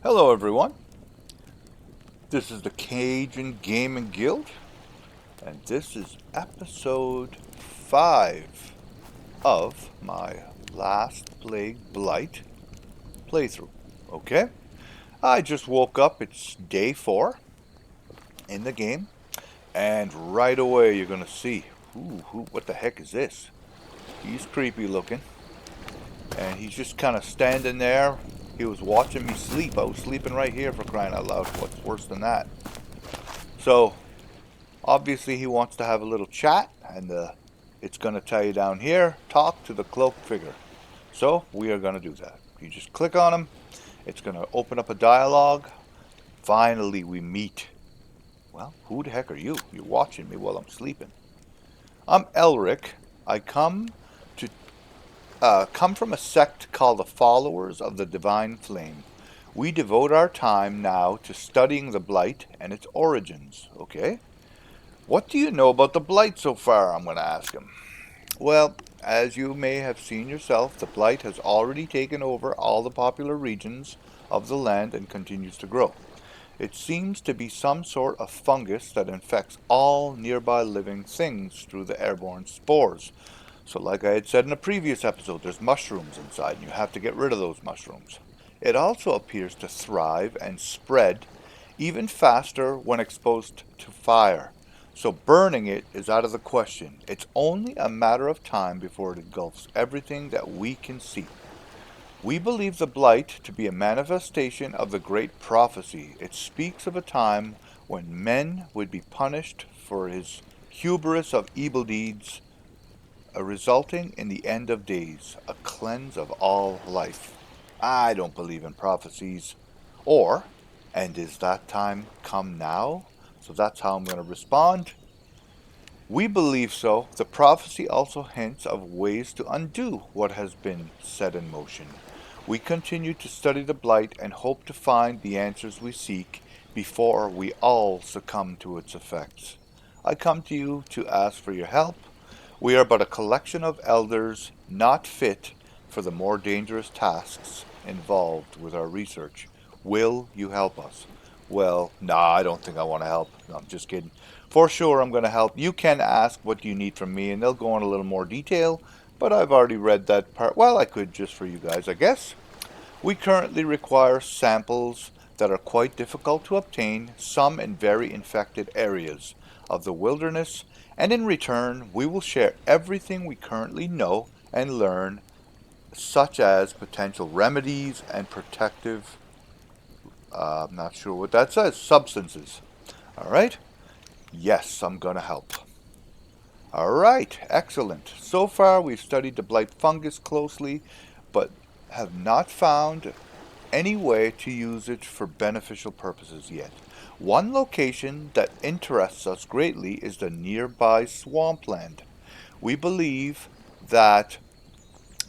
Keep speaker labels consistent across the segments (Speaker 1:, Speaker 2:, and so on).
Speaker 1: Hello, everyone. This is the Cajun Gaming Guild, and this is episode 5 of my Last Plague Blight playthrough. Okay? I just woke up. It's day 4 in the game, and right away you're gonna see, what the heck is this? He's creepy looking, and he's just kind of standing there. He was watching me sleep. I was sleeping right here, for crying out loud. What's worse than that? So obviously, he wants to have a little chat, and it's going to tell you down here, talk to the cloaked figure. So we are going to do that. You just click on him. It's going to open up a dialogue. Finally, we meet. Well, who the heck are you? You're watching me while I'm sleeping. I'm Elric. I to come from a sect called the Followers of the Divine Flame. We devote our time now to studying the Blight and its origins. Okay? What do you know about the Blight so far? I'm going to ask him. Well, as you may have seen yourself, the Blight has already taken over all the popular regions of the land and continues to grow. It seems to be some sort of fungus that infects all nearby living things through the airborne spores. So, like I had said in a previous episode, there's mushrooms inside, and you have to get rid of those mushrooms. It also appears to thrive and spread even faster when exposed to fire. So burning it is out of the question. It's only a matter of time before it engulfs everything that we can see. We believe the Blight to be a manifestation of the great prophecy. It speaks of a time when men would be punished for his hubris of evil deeds, resulting in the end of days, a cleanse of all life. I don't believe in prophecies. Or, and is that time come now? So that's how I'm going to respond. We believe so. The prophecy also hints of ways to undo what has been set in motion. We continue to study the Blight and hope to find the answers we seek before we all succumb to its effects. I come to you to ask for your help. We are but a collection of elders not fit for the more dangerous tasks involved with our research. Will you help us? Well, nah, I don't think I want to help. No, I'm just kidding. For sure, I'm going to help. You can ask what do you need from me, and they'll go in a little more detail, but I've already read that part. Well, I could just for you guys, I guess. We currently require samples that are quite difficult to obtain, some in very infected areas of the wilderness, and in return, we will share everything we currently know and learn, such as potential remedies and protective, I'm not sure what that says, substances. All right? Yes, I'm going to help. All right, excellent. So far, we've studied the blight fungus closely, but have not found any way to use it for beneficial purposes yet. One location that interests us greatly is the nearby swampland. We believe that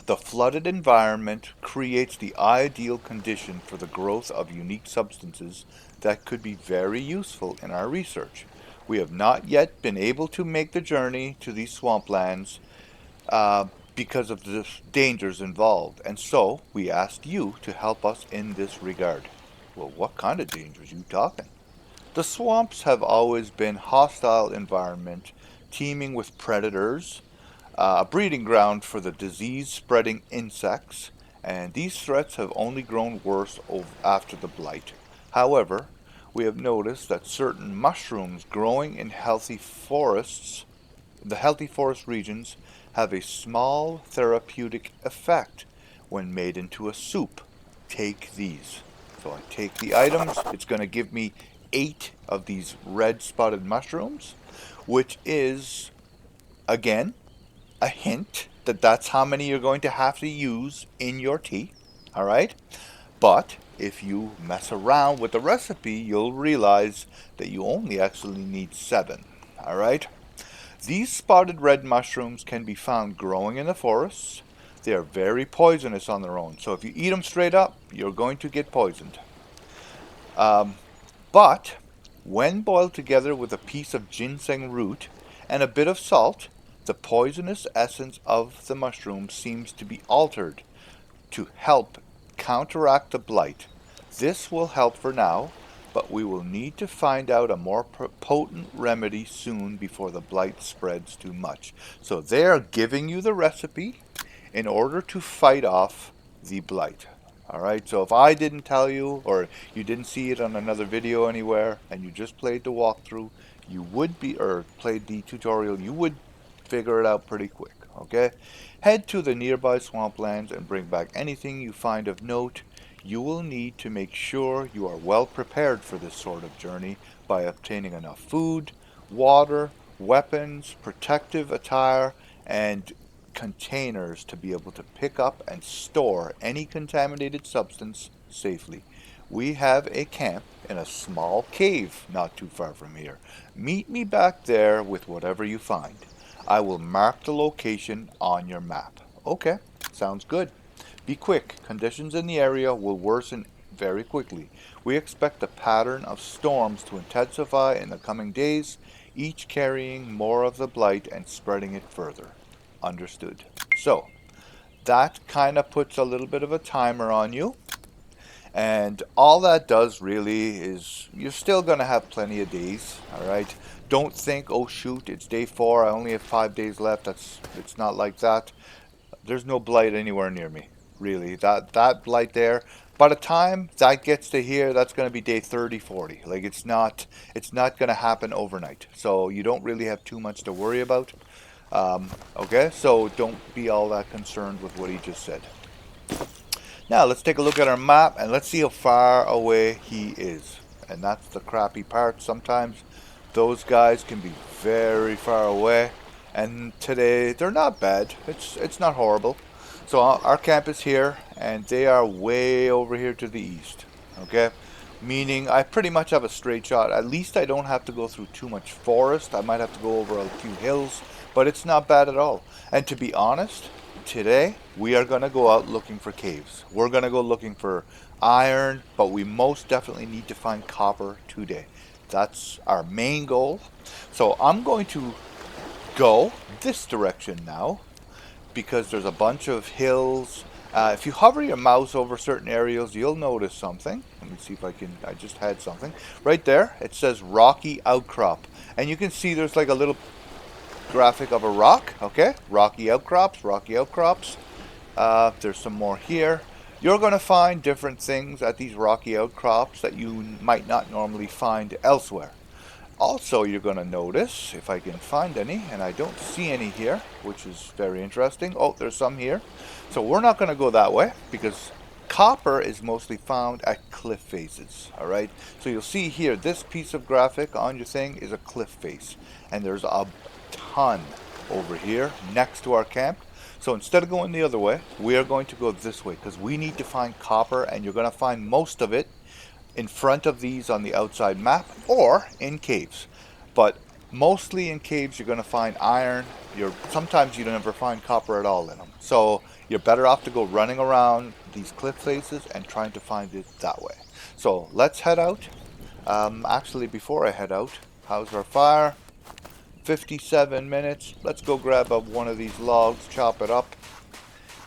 Speaker 1: the flooded environment creates the ideal condition for the growth of unique substances that could be very useful in our research. We have not yet been able to make the journey to these swamplands uh, because of the dangers involved, and so we asked you to help us in this regard. Well, what kind of dangers are you talking? The swamps have always been hostile environment, teeming with predators, a breeding ground for the disease-spreading insects, and these threats have only grown worse after the blight. However, we have noticed that certain mushrooms growing in the healthy forest regions, have a small therapeutic effect when made into a soup. Take these. So I take the items. It's going to give me 8 of these red spotted mushrooms, which is, again, a hint that that's how many you're going to have to use in your tea. All right? But if you mess around with the recipe, you'll realize that you only actually need 7. All right? These spotted red mushrooms can be found growing in the forests. They are very poisonous on their own, so if you eat them straight up, you're going to get poisoned. Um, but when boiled together with a piece of ginseng root and a bit of salt, the poisonous essence of the mushroom seems to be altered to help counteract the blight. This will help for now, but we will need to find out a more potent remedy soon before the blight spreads too much. So they are giving you the recipe in order to fight off the blight. Alright, so if I didn't tell you, or you didn't see it on another video anywhere, and you just played the walkthrough, you would be, or played the tutorial, you would figure it out pretty quick, okay? Head to the nearby swamplands and bring back anything you find of note. You will need to make sure you are well prepared for this sort of journey by obtaining enough food, water, weapons, protective attire, and containers to be able to pick up and store any contaminated substance safely. We have a camp in a small cave not too far from here. Meet me back there with whatever you find. I will mark the location on your map. Okay, sounds good. Be quick. Conditions in the area will worsen very quickly. We expect the pattern of storms to intensify in the coming days, each carrying more of the blight and spreading it further. Understood. So, that kind of puts a little bit of a timer on you. And all that does really is you're still going to have plenty of days, all right? Don't think, oh shoot, it's day 4, I only have 5 days left. It's not like that. There's no blight anywhere near me, really. That blight there, by the time that gets to here, that's going to be day 30, 40. Like it's not going to happen overnight. So you don't really have too much to worry about. Okay, so don't be all that concerned with what he just said. Now let's take a look at our map and let's see how far away he is. And that's the crappy part. Sometimes those guys can be very far away. And today they're not bad. It's not horrible. So our camp is here and they are way over here to the east. Okay? Meaning I pretty much have a straight shot. At least I don't have to go through too much forest. I might have to go over a few hills, but it's not bad at all. And to be honest, today we are going to go out looking for caves. We're going to go looking for iron, but we most definitely need to find copper today. That's our main goal. So I'm going to go this direction now because there's a bunch of hills. If you hover your mouse over certain areas, you'll notice something. Let me see if I just had something. Right there, it says rocky outcrop. And you can see there's like a little graphic of a rock, okay? Rocky outcrops, rocky outcrops. There's some more here. You're going to find different things at these rocky outcrops that you might not normally find elsewhere. Also, you're going to notice, if I can find any, and I don't see any here, which is very interesting. Oh, there's some here. So we're not going to go that way because copper is mostly found at cliff faces, all right? So you'll see here, this piece of graphic on your thing is a cliff face. And there's a ton over here next to our camp. So instead of going the other way, we are going to go this way because we need to find copper, and you're going to find most of it in front of these on the outside map or in caves. But mostly in caves you're going to find iron. Sometimes you never find copper at all in them. So you're better off to go running around these cliff faces and trying to find it that way. So let's head out. Actually, before I head out, how's our fire? 57 minutes. Let's go grab one of these logs, chop it up,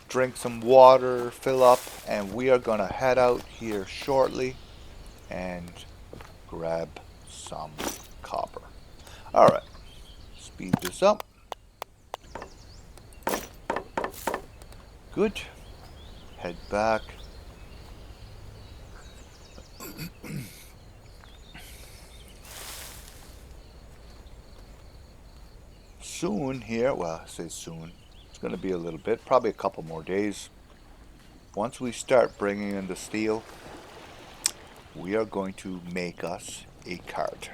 Speaker 1: drink some water, fill up, and we are going to head out here shortly and grab some copper. Alright, speed this up. Good. Head back. Soon here, well, I say soon, it's going to be a little bit, probably a couple more days. Once we start bringing in the steel, we are going to make us a cart,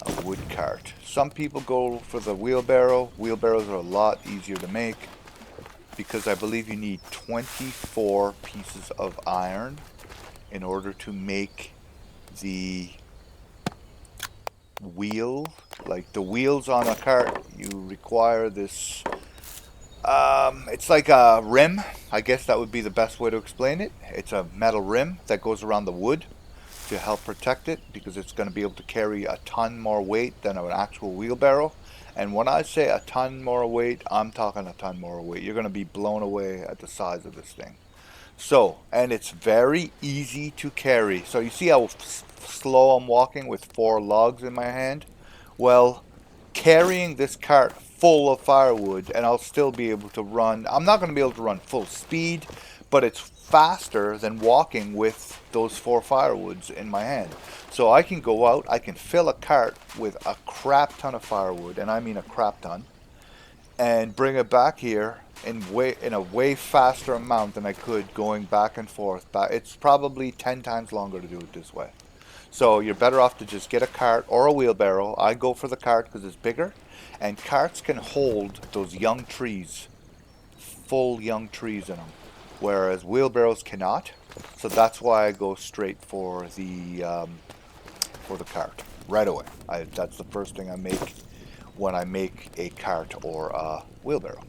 Speaker 1: a wood cart. Some people go for the wheelbarrow. Wheelbarrows are a lot easier to make because I believe you need 24 pieces of iron in order to make the wheel. Like the wheels on a cart, you require this, it's like a rim. I guess that would be the best way to explain it. It's a metal rim that goes around the wood to help protect it because it's going to be able to carry a ton more weight than an actual wheelbarrow. And when I say a ton more weight, I'm talking a ton more weight. You're going to be blown away at the size of this thing. So, and it's very easy to carry. So you see how slow I'm walking with 4 logs in my hand? Well, carrying this cart full of firewood, and I'll still be able to run. I'm not going to be able to run full speed, but it's faster than walking with those 4 firewoods in my hand. So I can go out, I can fill a cart with a crap ton of firewood, and I mean a crap ton, and bring it back here in a way faster amount than I could going back and forth. But it's probably 10 times longer to do it this way. So you're better off to just get a cart or a wheelbarrow. I go for the cart because it's bigger, and carts can hold those young trees, full young trees in them, whereas wheelbarrows cannot. So that's why I go straight for the cart right away. That's the first thing I make when I make a cart or a wheelbarrow.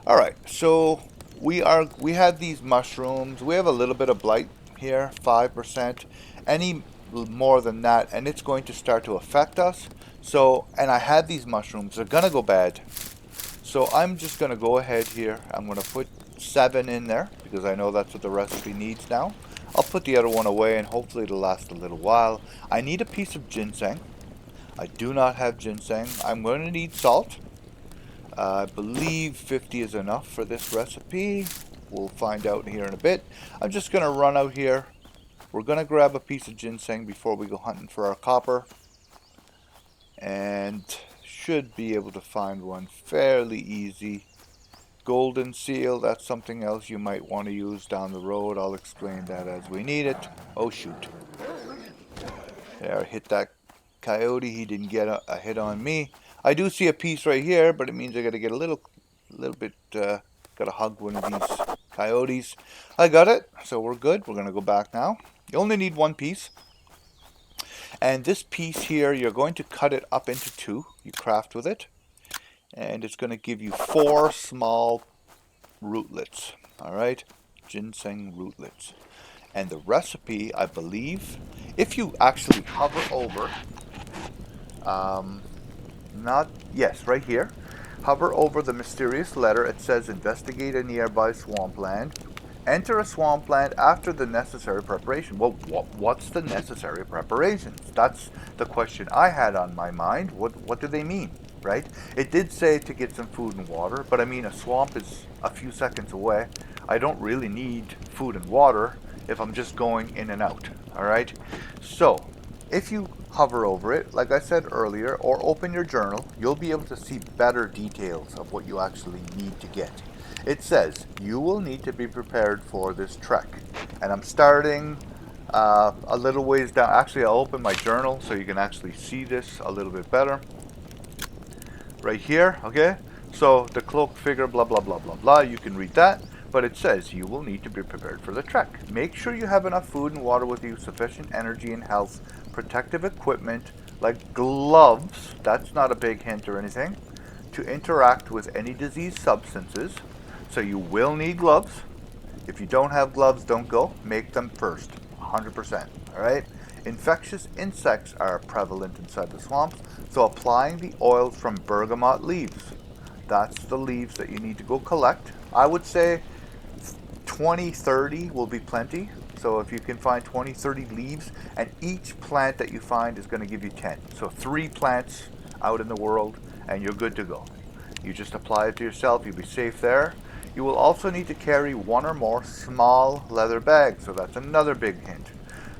Speaker 1: All right, so we have these mushrooms. We have a little bit of blight here, 5%. Any more than that, and it's going to start to affect us. So, and I had these mushrooms. They're gonna go bad. So I'm just gonna go ahead here. I'm gonna put 7 in there because I know that's what the recipe needs now. I'll put the other one away, and hopefully it'll last a little while. I need a piece of ginseng. I do not have ginseng. I'm going to need salt. I believe 50 is enough for this recipe. We'll find out here in a bit. I'm just going to run out here. We're going to grab a piece of ginseng before we go hunting for our copper. And should be able to find one fairly easy. Golden seal, that's something else you might want to use down the road. I'll explain that as we need it. Oh shoot. There, I hit that coyote. He didn't get a hit on me. I do see a piece right here, but it means I gotta get a little bit, gotta hug one of these coyotes. I got it, so we're good. We're gonna go back now. You only need 1 piece. And this piece here, you're going to cut it up into 2. You craft with it. And it's gonna give you 4 small rootlets. Alright? Ginseng rootlets. And the recipe, I believe, if you actually hover over, yes, right here, hover over the mysterious letter, it says investigate a nearby swampland. Enter a swampland after the necessary preparation. Well, what's the necessary preparations? That's the question I had on my mind. What do they mean, right? It did say to get some food and water, but I mean a swamp is a few seconds away. I don't really need food and water if I'm just going in and out, all right? So, if you hover over it, like I said earlier, or open your journal, you'll be able to see better details of what you actually need to get. It says, you will need to be prepared for this trek. And I'm starting a little ways down. Actually, I'll open my journal so you can actually see this a little bit better. Right here, okay? So, the cloak figure, blah, blah, blah, blah, blah. You can read that. But it says, you will need to be prepared for the trek. Make sure you have enough food and water with you, sufficient energy and health, protective equipment, like gloves, that's not a big hint or anything, to interact with any disease substances. So you will need gloves. If you don't have gloves, don't go. Make them first, 100%, all right? Infectious insects are prevalent inside the swamps, so applying the oils from bergamot leaves. That's the leaves that you need to go collect. I would say 20, 30 will be plenty. So if you can find 20, 30 leaves, and each plant that you find is going to give you 10. So 3 plants out in the world, and you're good to go. You just apply it to yourself, you'll be safe there. You will also need to carry 1 or more small leather bags, so that's another big hint.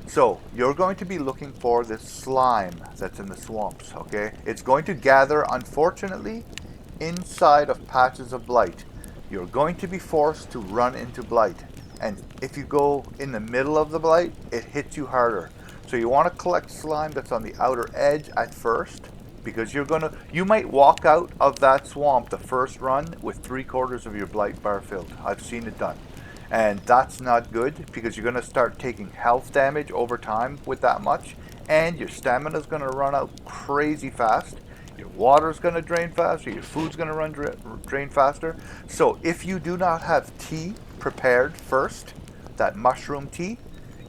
Speaker 1: So you're going to be looking for this slime that's in the swamps, okay? It's going to gather, unfortunately, inside of patches of blight. You're going to be forced to run into blight. And if you go in the middle of the blight, it hits you harder. So you want to collect slime that's on the outer edge at first, because you might walk out of that swamp the first run with 3/4 of your blight bar filled. I've seen it done. And that's not good, because you're going to start taking health damage over time with that much, and your stamina is going to run out crazy fast. Your water's going to drain faster, your food's going to drain faster. So if you do not have tea prepared first, that mushroom tea,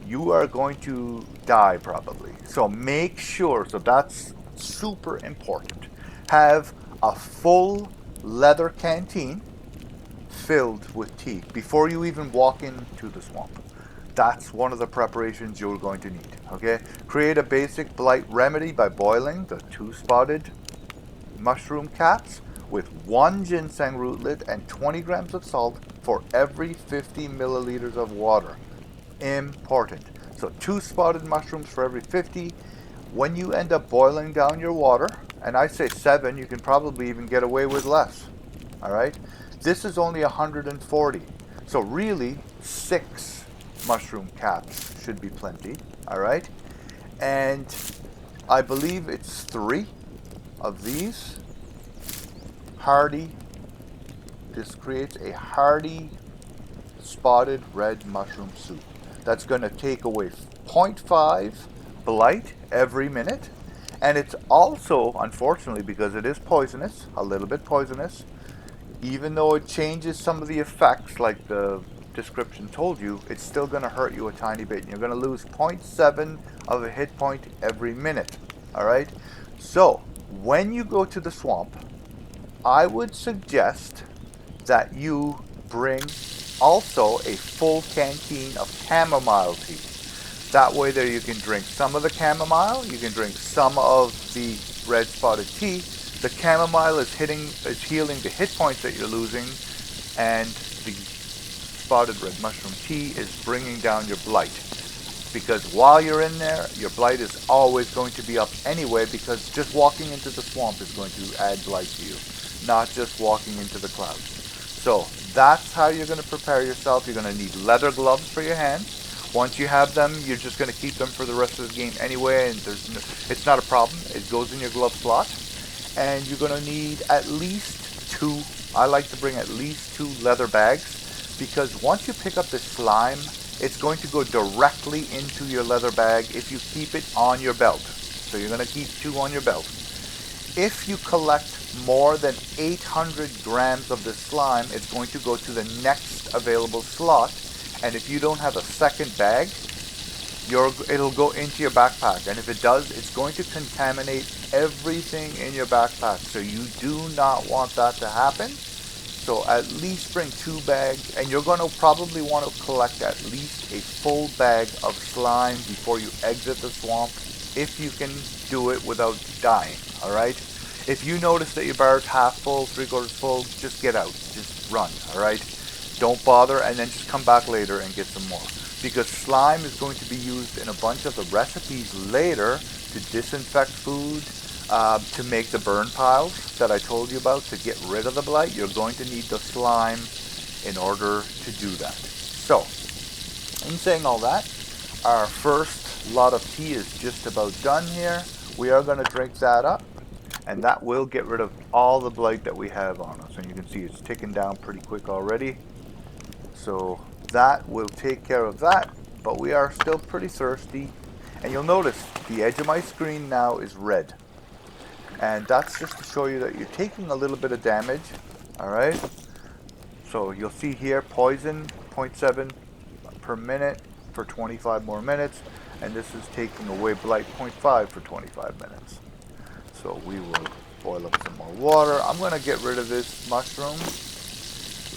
Speaker 1: you are going to die probably. So make sure, so that's super important. Have a full leather canteen filled with tea before you even walk into the swamp. That's one of the preparations you're going to need, okay? Create a basic blight remedy by boiling the 2-spotted mushroom caps with 1 ginseng rootlet and 20 grams of salt for every 50 milliliters of water. Important. So 2 spotted mushrooms for every 50. When you end up boiling down your water, and I say 7, you can probably even get away with less. All right? This is only 140. So really, 6 mushroom caps should be plenty. All right? And I believe it's 3 of these hardy. This creates a hearty spotted red mushroom soup. That's going to take away 0.5 blight every minute. And it's also, unfortunately, because it is poisonous, a little bit poisonous, even though it changes some of the effects like the description told you, it's still going to hurt you a tiny bit. And you're going to lose 0.7 of a hit point every minute. All right? So, when you go to the swamp, I would suggest that you bring also a full canteen of chamomile tea. That way there you can drink some of the chamomile, you can drink some of the red spotted tea. The chamomile is healing the hit points that you're losing, and the spotted red mushroom tea is bringing down your blight. Because while you're in there, your blight is always going to be up anyway, because just walking into the swamp is going to add blight to you, not just walking into the clouds. So that's how you're going to prepare yourself. You're going to need leather gloves for your hands. Once you have them, you're just going to keep them for the rest of the game anyway, and it's not a problem. It goes in your glove slot. And you're going to need at least 2, I like to bring at least 2 leather bags, because once you pick up the slime, it's going to go directly into your leather bag if you keep it on your belt. So you're going to keep 2 on your belt. If you collect more than 800 grams of this slime, it's going to go to the next available slot. And if you don't have a second bag, it'll go into your backpack. And if it does, it's going to contaminate everything in your backpack. So you do not want that to happen. So at least bring 2 bags. And you're going to probably want to collect at least a full bag of slime before you exit the swamp, if you can do it without dying. Alright? If you notice that your bar is half full, 3/4 full, just get out. Just run. Alright? Don't bother, and then just come back later and get some more. Because slime is going to be used in a bunch of the recipes later to disinfect food, to make the burn piles that I told you about, to get rid of the blight. You're going to need the slime in order to do that. So, in saying all that, our first lot of tea is just about done here. We are going to drink that up, and that will get rid of all the blight that we have on us. And you can see it's ticking down pretty quick already. So that will take care of that, but we are still pretty thirsty. And you'll notice the edge of my screen now is red. And that's just to show you that you're taking a little bit of damage. Alright? So you'll see here, poison 0.7 per minute for 25 more minutes. And this is taking away blight 0.5 for 25 minutes. So we will boil up some more water. I'm going to get rid of this mushroom.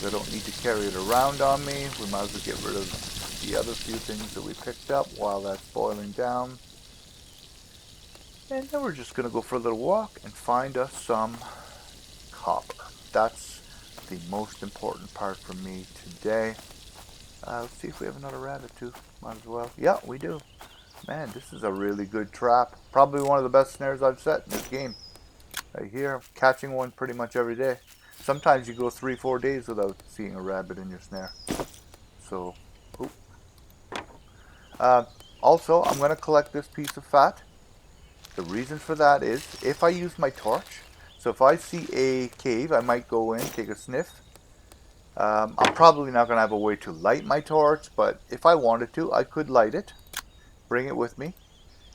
Speaker 1: I don't need to carry it around on me. We might as well get rid of the other few things that we picked up while that's boiling down. And then we're just going to go for a little walk and find us some copper. That's the most important part for me today. Let's see if we have another rabbit too. Might as well. Yeah, we do. Man, this is a really good trap. Probably one of the best snares I've set in this game. Right here, catching one pretty much every day. Sometimes you go 3-4 days without seeing a rabbit in your snare. So, also, I'm going to collect this piece of fat. The reason for that is, if I use my torch, so if I see a cave, I might go in, take a sniff. I'm probably not going to have a way to light my torch, but if I wanted to, I could light it, bring it with me.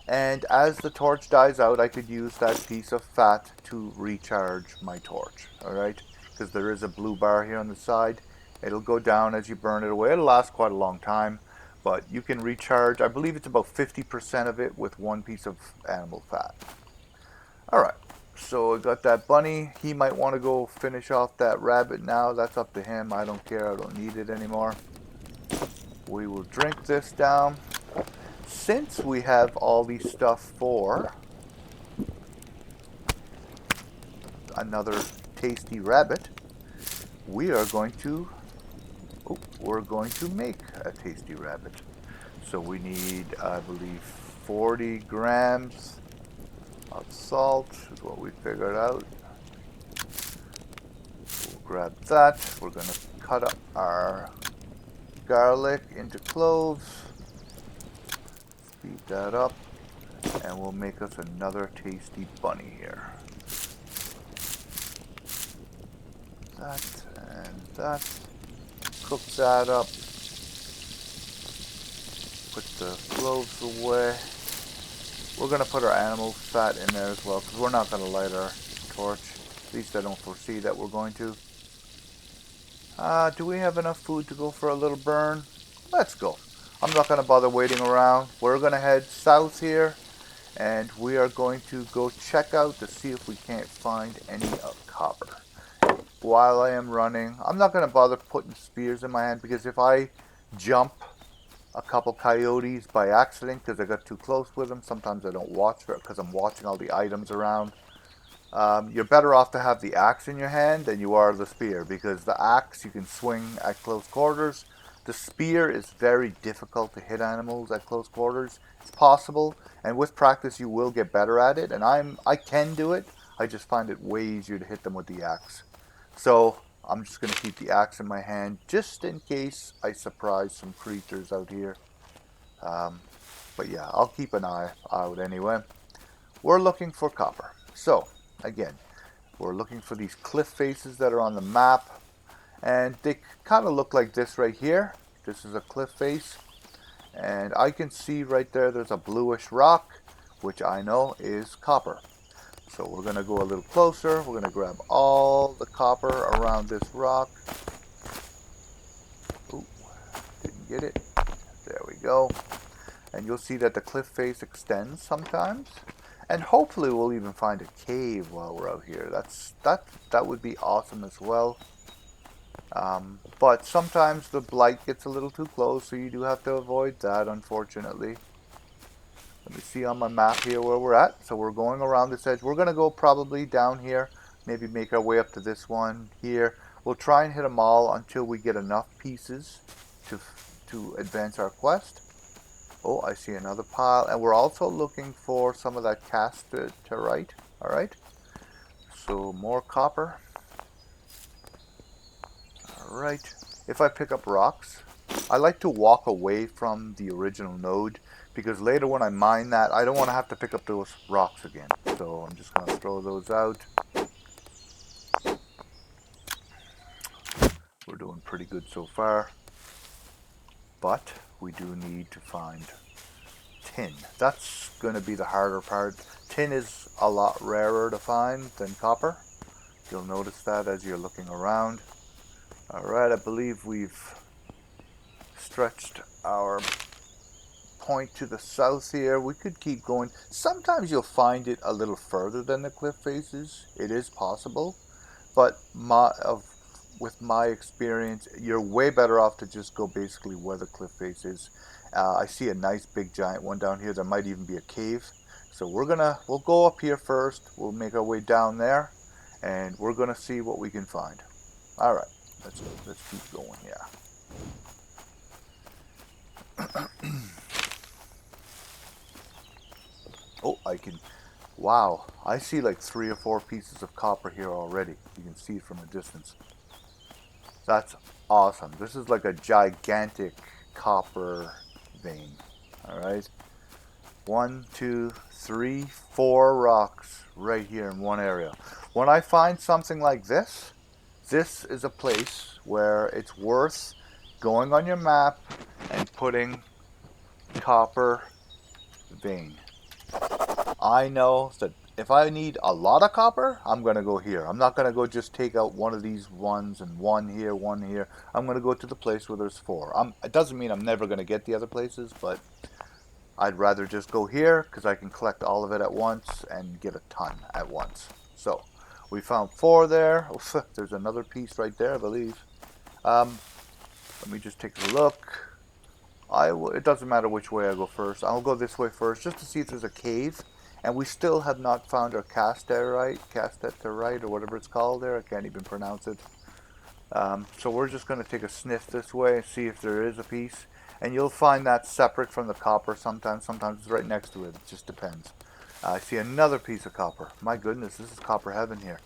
Speaker 1: And as the torch dies out, I could use that piece of fat to recharge my torch. Alright? Because there is a blue bar here on the side. It'll go down as you burn it away. It'll last quite a long time. But you can recharge, I believe it's about 50% of it with one piece of animal fat. Alright. So I got that bunny. He might want to go finish off that rabbit now. That's up to him. I don't care. I don't need it anymore. We will drink this down. Since we have all these stuff for another tasty rabbit, we're going to make a tasty rabbit. So we need, I believe, 40 grams of salt is what we figured out. We'll grab that. We're going to cut up our garlic into cloves. Speed that up. And we'll make us another tasty bunny here. That and that. Cook that up. Put the cloves away. We're going to put our animal fat in there as well, because we're not going to light our torch. At least I don't foresee that we're going to. Do we have enough food to go for a little burn? Let's go. I'm not going to bother waiting around. We're going to head south here, and we are going to go check out to see if we can't find any copper. While I am running, I'm not going to bother putting spears in my hand, because if I jump a couple coyotes by accident because I got too close with them, sometimes I don't watch for it because I'm watching all the items around. You're better off to have the axe in your hand than you are the spear, because the axe you can swing at close quarters. The spear is very difficult to hit animals at close quarters. It's possible, and with practice you will get better at it, and I can do it. I just find it way easier to hit them with the axe. So I'm just going to keep the axe in my hand just in case I surprise some creatures out here. But yeah, I'll keep an eye out anyway. We're looking for copper. So again, we're looking for these cliff faces that are on the map. And they kind of look like this right here. This is a cliff face. And I can see right there there's a bluish rock, which I know is copper. So we're going to go a little closer. We're going to grab all the copper around this rock. Ooh, didn't get it. There we go. And you'll see that the cliff face extends sometimes. And hopefully we'll even find a cave while we're out here. That would be awesome as well. But sometimes the blight gets a little too close, so you do have to avoid that, unfortunately. Let me see on my map here where we're at. So we're going around this edge. We're going to go probably down here, maybe make our way up to this one here. We'll try and hit them all until we get enough pieces to advance our quest. Oh, I see another pile. And we're also looking for some of that casterite. Alright. So more copper. Alright. If I pick up rocks, I like to walk away from the original node, because later when I mine that, I don't want to have to pick up those rocks again. So I'm just going to throw those out. We're doing pretty good so far. But we do need to find tin. That's going to be the harder part. Tin is a lot rarer to find than copper. You'll notice that as you're looking around. Alright, I believe we've stretched our point to the south here. We could keep going. Sometimes you'll find it a little further than the cliff faces. It is possible. But with my experience, you're way better off to just go basically where the cliff face is. I see a nice big giant one down here. There might even be a cave. So we'll go up here first. We'll make our way down there, and we're gonna see what we can find. All right, let's keep going here. Oh, wow, I see like 3 or 4 pieces of copper here already. You can see it from a distance. That's awesome. This is like a gigantic copper vein. Alright. 1, 2, 3, 4 rocks right here in one area. When I find something like this, this is a place where it's worth going on your map and putting copper vein. I know that if I need a lot of copper, I'm going to go here. I'm not going to go just take out one of these ones and one here, one here. I'm going to go to the place where there's 4. It doesn't mean I'm never going to get the other places, but I'd rather just go here because I can collect all of it at once and get a ton at once. So we found 4 there. Oh, there's another piece right there, I believe. Let me just take a look. It doesn't matter which way I go first. I'll go this way first just to see if there's a cave. And we still have not found our casterite, or whatever it's called there. I can't even pronounce it. So we're just going to take a sniff this way and see if there is a piece. And you'll find that separate from the copper sometimes. Sometimes it's right next to it. It just depends. I see another piece of copper. My goodness, this is copper heaven here.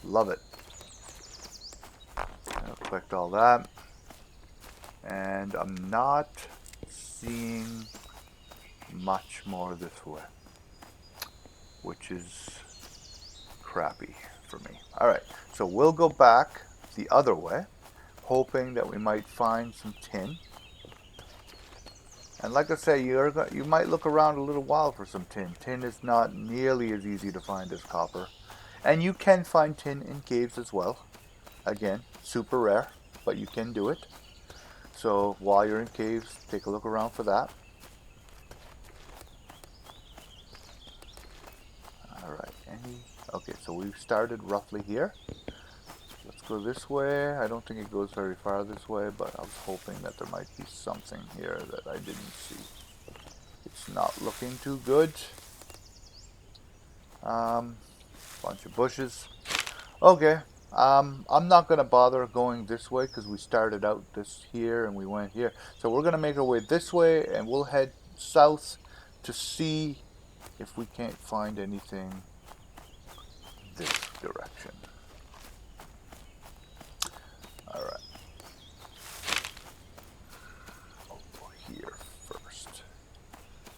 Speaker 1: Love it. I'll collect all that. And I'm not seeing much more this way, which is crappy for me. Alright, so we'll go back the other way, hoping that we might find some tin. And like I say, you might look around a little while for some tin. Tin is not nearly as easy to find as copper. And you can find tin in caves as well. Again, super rare, but you can do it. So while you're in caves, take a look around for that. Alright, okay, so we've started roughly here. Let's go this way. I don't think it goes very far this way, but I was hoping that there might be something here that I didn't see. It's not looking too good. Bunch of bushes. Okay, I'm not going to bother going this way because we started out this here and we went here. So we're going to make our way this way and we'll head south to see if we can't find anything this direction. Alright. Over here first.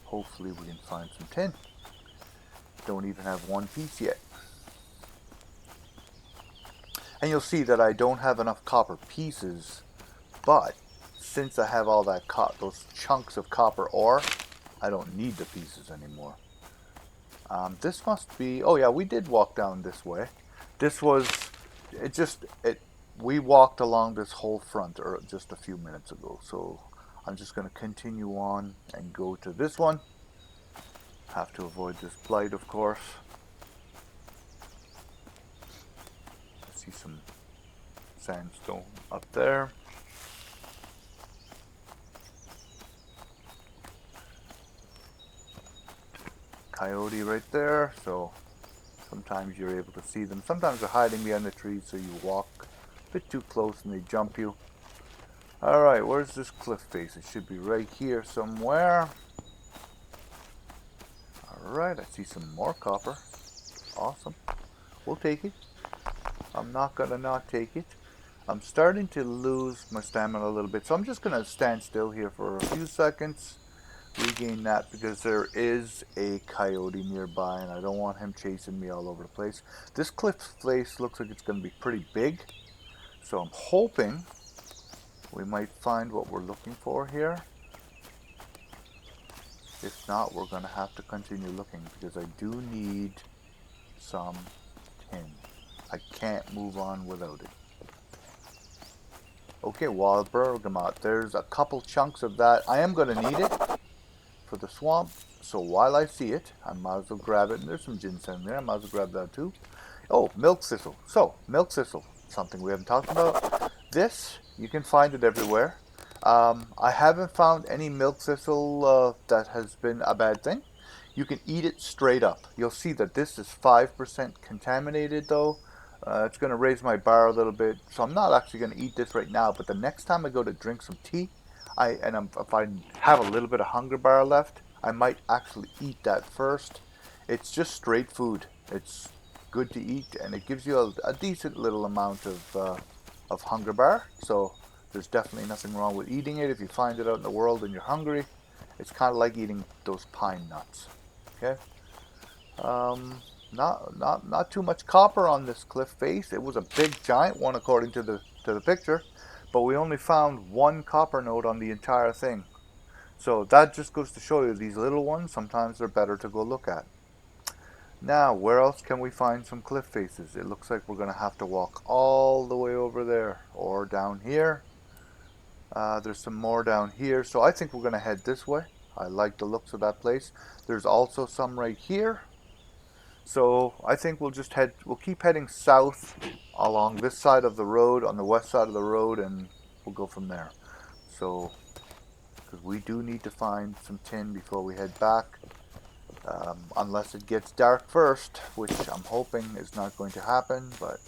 Speaker 1: Hopefully we can find some tin. Don't even have one piece yet. And you'll see that I don't have enough copper pieces, but since I have all that those chunks of copper ore, I don't need the pieces anymore. This must be, oh yeah, we did walk down this way. This was, we walked along this whole front just a few minutes ago. So I'm just going to continue on and go to this one. Have to avoid this blight, of course. I see some sandstone up there. Coyote right there, so sometimes you're able to see them. Sometimes they're hiding behind the trees, so you walk a bit too close and they jump you. Alright, where's this cliff face? It should be right here somewhere. Alright, I see some more copper. Awesome. We'll take it. I'm not gonna not take it. I'm starting to lose my stamina a little bit, so I'm just gonna stand still here for a few seconds. Regain that because there is a coyote nearby and I don't want him chasing me all over the place. This cliff face looks like it's going to be pretty big, so I'm hoping we might find what we're looking for here. If not, we're going to have to continue looking because I do need some tin. I can't move on without it. Okay, wild bergamot. There's a couple chunks of that. I am going to need it for the swamp, so while I see it, I might as well grab it. And there's some ginseng there, I might as well grab that too. Oh, milk thistle. So, milk thistle, something we haven't talked about. This, you can find it everywhere. I haven't found any milk thistle that has been a bad thing. You can eat it straight up. You'll see that this is 5% contaminated though. It's going to raise my bar a little bit, so I'm not actually going to eat this right now, but the next time I go to drink some tea, if I have a little bit of hunger bar left, I might actually eat that first. It's just straight food. It's good to eat, and it gives you a decent little amount of hunger bar. So there's definitely nothing wrong with eating it. If you find it out in the world and you're hungry, it's kind of like eating those pine nuts. Okay. Not too much copper on this cliff face. It was a big giant one according to the picture. But we only found one copper node on the entire thing. So that just goes to show you these little ones, sometimes they're better to go look at. Now, where else can we find some cliff faces? It looks like we're going to have to walk all the way over there or down here. There's some more down here, so I think we're going to head this way. I like the looks of that place. There's also some right here. So I think we'll keep heading south along this side of the road, on the west side of the road, and we'll go from there. So, because we do need to find some tin before we head back, unless it gets dark first, which I'm hoping is not going to happen, but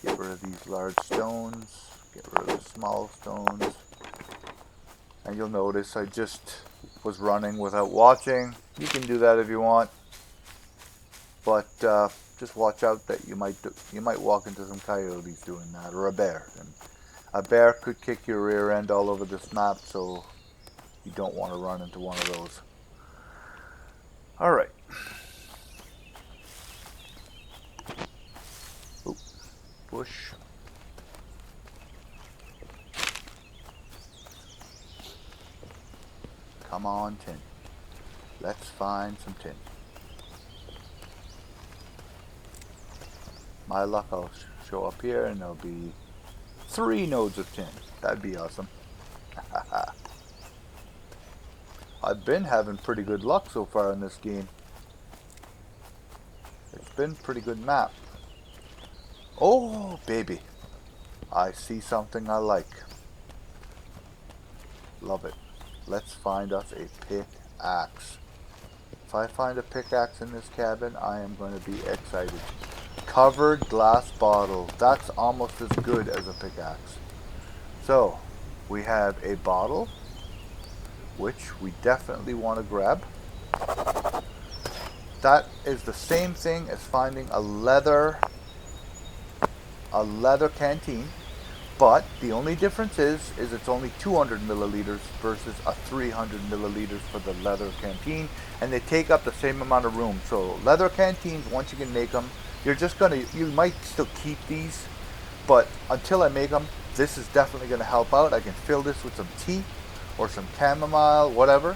Speaker 1: get rid of these large stones, get rid of the small stones, and you'll notice I just was running without watching. You can do that if you want, but just watch out that you might walk into some coyotes doing that, or a bear. And a bear could kick your rear end all over this map, so you don't want to run into one of those. All right. Oop, bush. Come on, tin. Let's find some tin. My luck, I'll show up here and there'll be 3 nodes of tin. That'd be awesome. I've been having pretty good luck so far in this game. It's been a pretty good map. Oh, baby. I see something I like. Love it. Let's find us a pickaxe. If I find a pickaxe in this cabin, I am going to be excited. Covered glass bottle. That's almost as good as a pickaxe. So, we have a bottle, which we definitely want to grab. That is the same thing as finding a leather canteen, but the only difference is it's only 200 milliliters versus a 300 milliliters for the leather canteen, and they take up the same amount of room. So leather canteens, once you can make them, you might still keep these, but until I make them, this is definitely going to help out. I can fill this with some tea or some chamomile, whatever.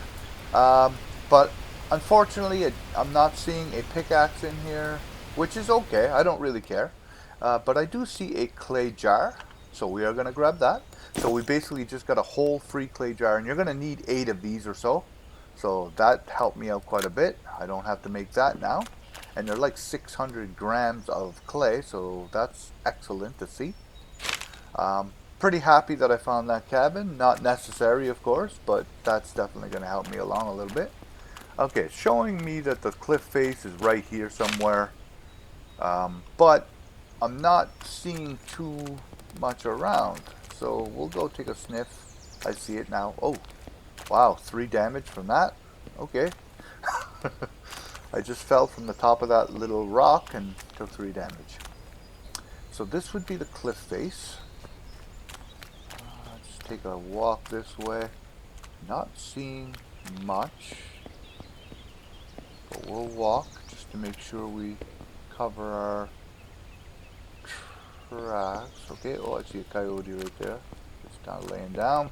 Speaker 1: But unfortunately, I'm not seeing a pickaxe in here, which is okay. I don't really care. But I do see a clay jar, so we are going to grab that. So we basically just got a whole free clay jar, and you're going to need 8 of these or so. So that helped me out quite a bit. I don't have to make that now. And they're like 600 grams of clay, so that's excellent to see. Pretty happy that I found that cabin. Not necessary, of course, but that's definitely going to help me along a little bit. Okay, it's showing me that the cliff face is right here somewhere. But I'm not seeing too much around. So we'll go take a sniff. I see it now. Oh, wow, 3 damage from that. Okay. I just fell from the top of that little rock and took 3 damage. So this would be the cliff face. Just take a walk this way. Not seeing much. But we'll walk just to make sure we cover our tracks. Okay, oh, I see a coyote right there. Just kind of laying down.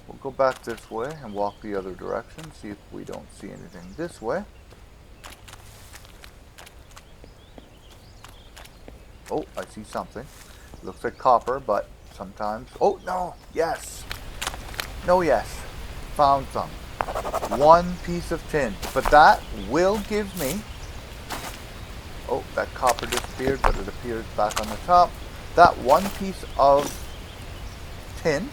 Speaker 1: We'll go back this way and walk the other direction, see if we don't see anything this way. Oh, I see something. Looks like copper, but sometimes... Oh, no! Yes! No, yes. Found some. 1 piece of tin. But that will give me... Oh, that copper disappeared, but it appears back on the top. That 1 piece of tin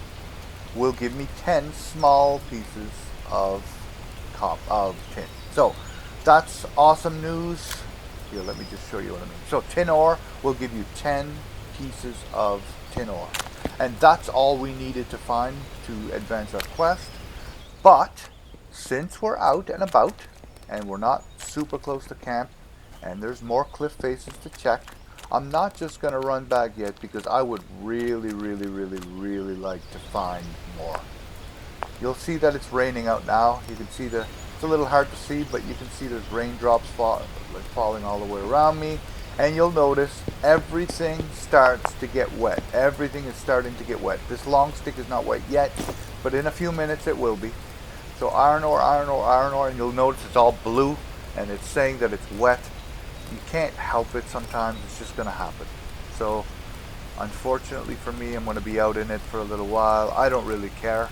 Speaker 1: will give me 10 small pieces of tin. So, that's awesome news. Here, let me just show you what I mean. So, tin ore will give you 10 pieces of tin ore. And that's all we needed to find to advance our quest. But, since we're out and about, and we're not super close to camp, and there's more cliff faces to check, I'm not just going to run back yet, because I would really like to find more. You'll see that it's raining out now. You can see it's a little hard to see, but you can see there's raindrops falling all the way around me. And you'll notice everything starts to get wet. Everything is starting to get wet. This long stick is not wet yet, but in a few minutes it will be. So iron ore, and you'll notice it's all blue, and it's saying that it's wet. You can't help it sometimes. It's just going to happen. So, unfortunately for me, I'm going to be out in it for a little while. I don't really care.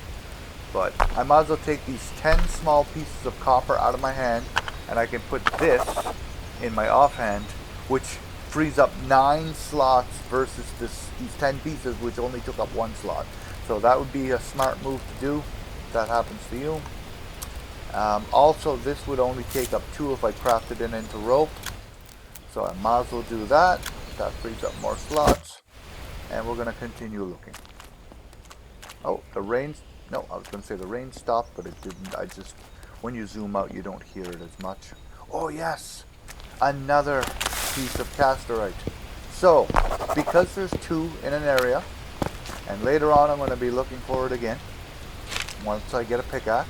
Speaker 1: But I might as well take these 10 small pieces of copper out of my hand, and I can put this in my offhand, which frees up 9 slots versus these 10 pieces, which only took up 1 slot. So that would be a smart move to do if that happens to you. Also, this would only take up 2 if I crafted it into rope. So I might as well do that. That frees up more slots. And we're going to continue looking. Oh, the rain. No, I was going to say the rain stopped, but it didn't. When you zoom out, you don't hear it as much. Oh, yes. Another piece of casterite. So, because there's 2 in an area, and later on I'm going to be looking for it again, once I get a pickaxe,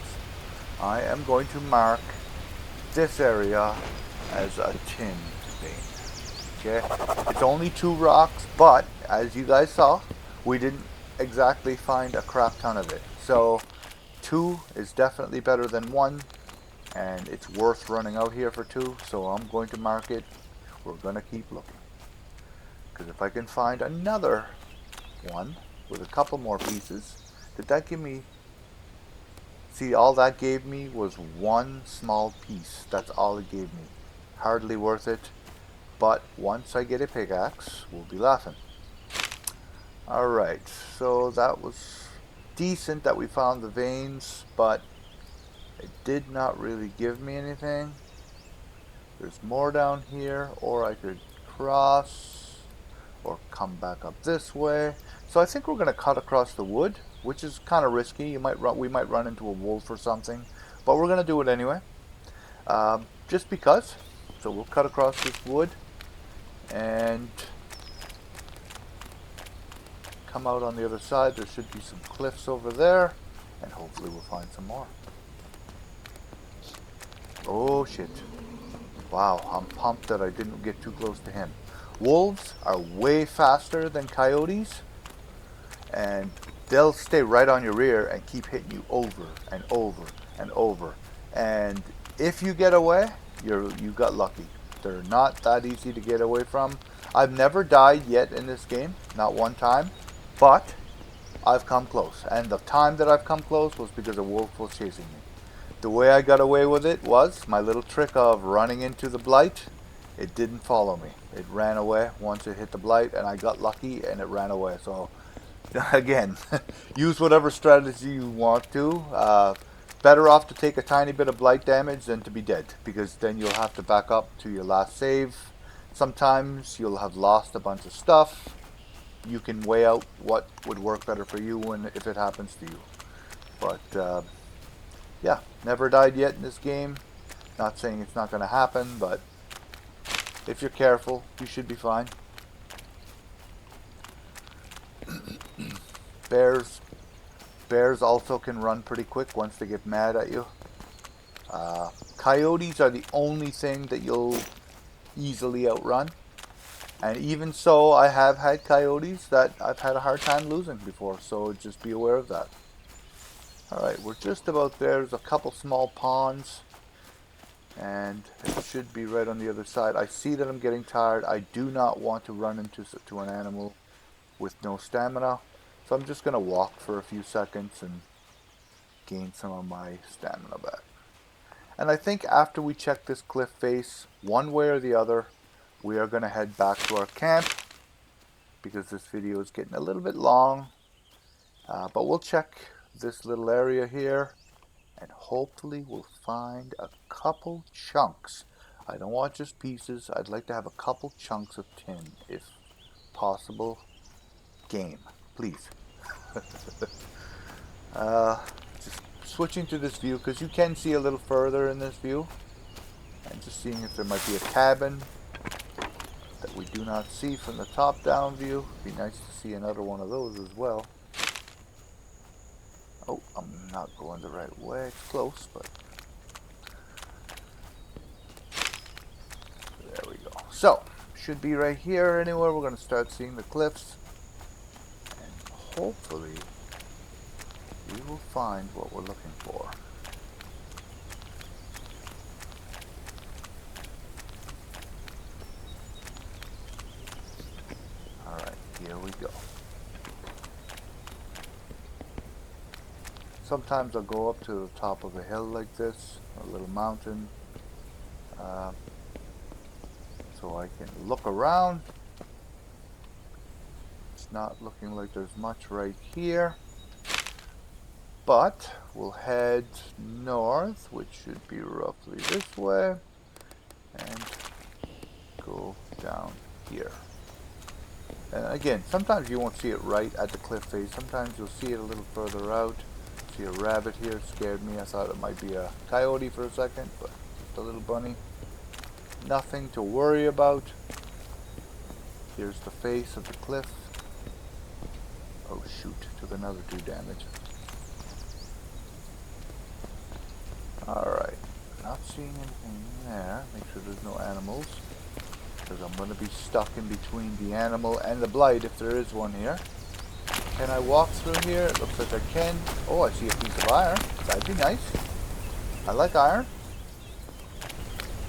Speaker 1: I am going to mark this area as a tin vein. Okay? It's only 2 rocks, but as you guys saw, we didn't exactly find a crap ton of it. So 2 is definitely better than 1, and it's worth running out here for 2, so I'm going to mark it. We're going to keep looking. Because if I can find another one with a couple more pieces, did that give me... See, all that gave me was 1 small piece. That's all it gave me. Hardly worth it. But once I get a pickaxe, we'll be laughing. Alright, so that was decent that we found the veins, but it did not really give me anything. There's more down here, or I could cross, or come back up this way. So I think we're going to cut across the wood, which is kind of risky. We might run into a wolf or something, but we're going to do it anyway, just because. So we'll cut across this wood and come out on the other side. There should be some cliffs over there, and hopefully we'll find some more. Oh shit. Wow, I'm pumped that I didn't get too close to him. Wolves are way faster than coyotes, and they'll stay right on your rear and keep hitting you over and over and over. And if you get away, you got lucky. They're not that easy to get away from. I've never died yet in this game, not one time, but I've come close. And the time that I've come close was because a wolf was chasing me. The way I got away with it was my little trick of running into the blight. It didn't follow me. It ran away once it hit the blight, and I got lucky and it ran away. So again, use whatever strategy you want to. Better off to take a tiny bit of blight damage than to be dead, because then you'll have to back up to your last save. Sometimes you'll have lost a bunch of stuff. You can weigh out what would work better for you if it happens to you. But yeah, never died yet in this game. Not saying it's not going to happen, but if you're careful, you should be fine. Bears also can run pretty quick once they get mad at you. Coyotes are the only thing that you'll easily outrun. And even so, I have had coyotes that I've had a hard time losing before, so just be aware of that. Alright, we're just about there. There's a couple small ponds, and it should be right on the other side. I see that I'm getting tired. I do not want to run into an animal with no stamina, so I'm just going to walk for a few seconds and gain some of my stamina back. And I think after we check this cliff face, one way or the other, we are going to head back to our camp, because this video is getting a little bit long. But we'll check this little area here, and hopefully we'll find a couple chunks. I don't want just pieces. I'd like to have a couple chunks of tin, if possible. Game, please. Just switching to this view, because you can see a little further in this view, and just seeing if there might be a cabin that we do not see from the top down view. Be nice to see another one of those as well. Oh, I'm not going the right way. It's close, but there we go. So, should be right here anywhere. We're going to start seeing the cliffs, and hopefully we will find what we're looking for. Alright, here we go. Sometimes I'll go up to the top of a hill like this, a little mountain. so I can look around. It's not looking like there's much right here, but we'll head north, which should be roughly this way, and go down here. And again, sometimes you won't see it right at the cliff face. Sometimes you'll see it a little further out. See a rabbit here, scared me. I thought it might be a coyote for a second, but just a little bunny. Nothing to worry about. Here's the face of the cliff. Oh shoot, took another 2 damage. Alright, not seeing anything there. Make sure there's no animals, because I'm going to be stuck in between the animal and the blight if there is one here. Can I walk through here? It looks like I can. Oh, I see a piece of iron. That'd be nice. I like iron.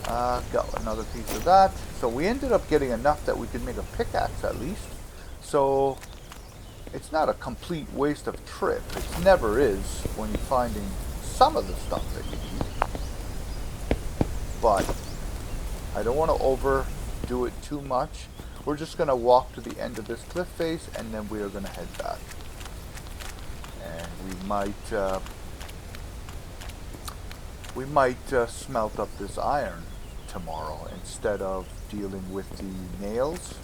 Speaker 1: Got another piece of that. So we ended up getting enough that we could make a pickaxe at least. So it's not a complete waste of trip. It never is when you're finding some of the stuff that you need. But I don't want to overdo it too much. We're just going to walk to the end of this cliff face, and then we are going to head back. And we might smelt up this iron tomorrow instead of dealing with the nails.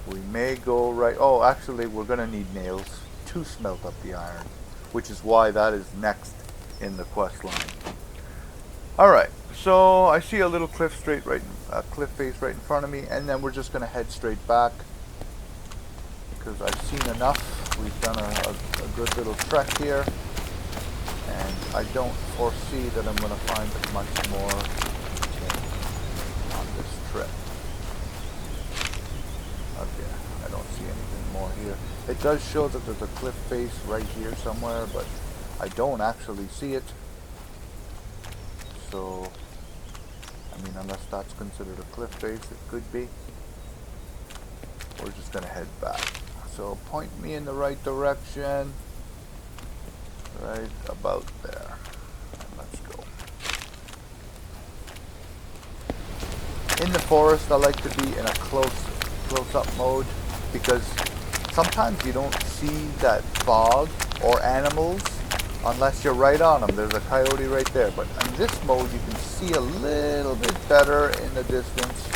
Speaker 1: We may go right. Oh, actually, we're going to need nails to smelt up the iron, which is why that is next in the quest line. All right. So I see a little cliff face right in front of me, and then we're just going to head straight back because I've seen enough. We've done a good little trek here, and I don't foresee that I'm going to find much more on this trip. Okay, I don't see anything more here. It does show that there's a cliff face right here somewhere, but I don't actually see it. So I mean, unless that's considered a cliff face, it could be. We're just going to head back. So point me in the right direction. Right about there. And let's go. In the forest, I like to be in a close-up mode because sometimes you don't see that fog or animals unless you're right on them. There's a coyote right there, but in this mode you can see a little bit better in the distance,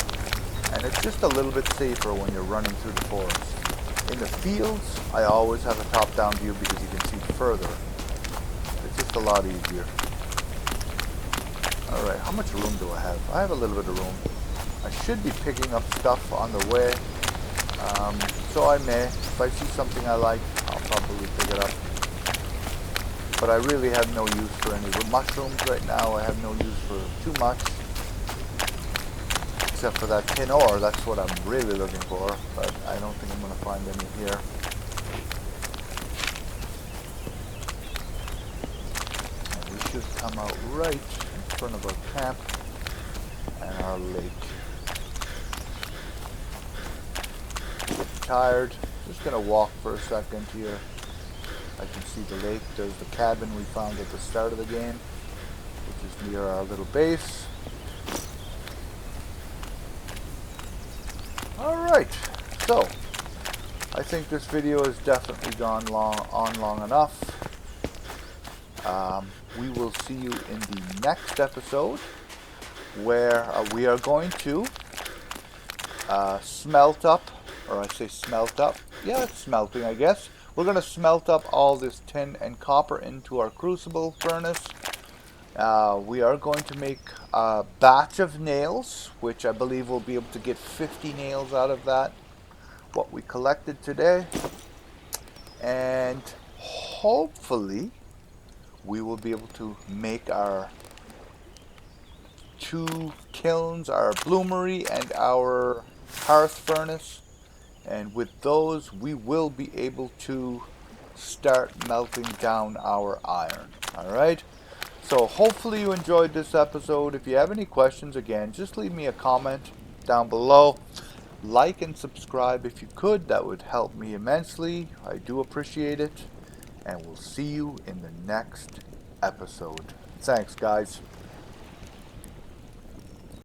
Speaker 1: and it's just a little bit safer when you're running through the forest. In the fields, I always have a top-down view because you can see further. It's just a lot easier. Alright, how much room do I have? I have a little bit of room. I should be picking up stuff on the way, so I may. If I see something I like, I'll probably pick it up. But I really have no use for any mushrooms right now. I have no use for too much. Except for that tin ore. That's what I'm really looking for. But I don't think I'm going to find any here. And we should come out right in front of our camp and our lake. Getting tired. Just going to walk for a second here. I can see the lake. There's the cabin we found at the start of the game, which is near our little base. Alright, so I think this video has definitely gone long enough. We will see you in the next episode where we are going to smelt up, or I say smelt up. Yeah, it's smelting, I guess. We're going to smelt up all this tin and copper into our crucible furnace. We are going to make a batch of nails, which I believe we'll be able to get 50 nails out of that, what we collected today. And hopefully we will be able to make our 2 kilns, our bloomery and our hearth furnace. And with those, we will be able to start melting down our iron. Alright? So hopefully you enjoyed this episode. If you have any questions, again, just leave me a comment down below. Like and subscribe if you could. That would help me immensely. I do appreciate it. And we'll see you in the next episode. Thanks, guys.